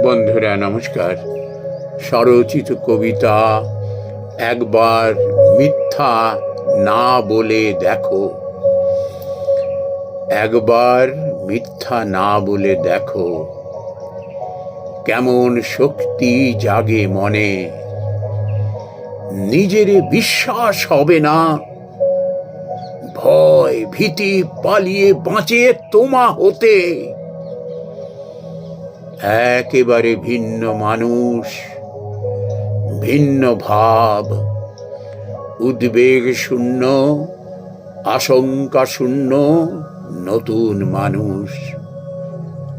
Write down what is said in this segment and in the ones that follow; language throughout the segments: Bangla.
বন্ধুরা নমস্কার। স্বরচিত কবিতা একবার মিথ্যা না বলে দেখো। একবার মিথ্যা না বলে দেখো, কেমন শক্তি জাগে মনে। নিজের বিশ্বাস হবে না, ভয় ভীতি পালিয়ে বাঁচে তোমা হতে। একেবারে ভিন্ন মানুষ, ভিন্ন ভাব, উদ্বেগ শূন্য, আশঙ্কা শূন্য নতুন মানুষ।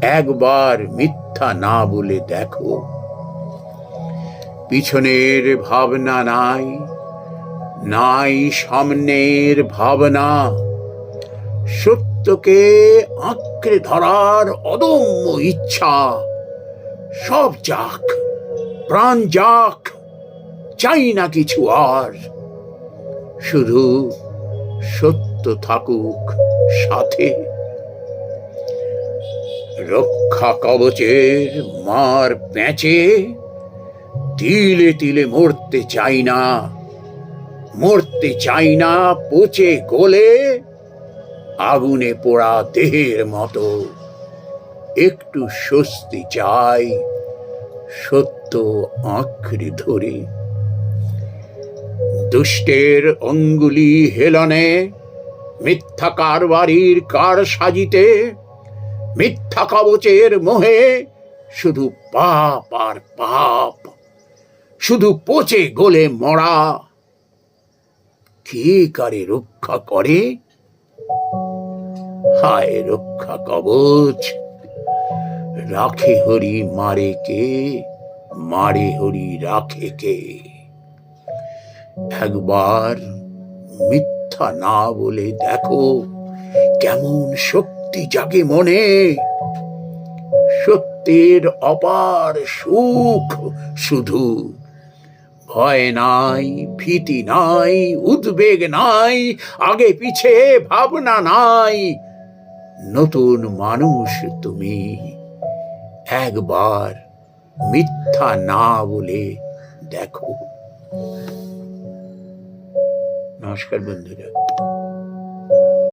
একবার মিথ্যা না বলে দেখো। পিছনের ভাবনা নাই, নাই সামনের ভাবনা। সত্যকে আঁকড়ে ধরার অদম্য ইচ্ছা। সব যাক, প্রাণ যাক, চাই না কিছু আর। শুধু সত্য থাকুক সাথে। রক্ষা কবচের মার প্যাঁচে তিলে তিলে মরতে চাই না। মরতে চাই না পচে গলে আগুনে পোড়া দেহের মতো। একটু স্বস্তি চাই সত্য আঁকড়ে ধরে। দুষ্টের অঙ্গুলি হেলনে, মিথ্যা কারবারির কার সাজিতে, মিথ্যা কবচের মোহে শুধু পাপ আর পাপ, শুধু পচে গলে মরা। কে কারে রক্ষা করে? হায় রক্ষা কবচ, রাখে হরি মারে কে, মারে হরি রাখে কে। একবার মিথ্যা না বলে দেখো, কেমন শক্তি জাগে মনে। সত্যের অপার সুখ শুধু। ভয় নাই, ভীতি নাই, উদ্বেগ নাই, আগে পিছে ভাবনা নাই। নতুন মানুষ তুমি। একবার মিথ্যা না বলে দেখো। নমস্কার বন্ধুরা।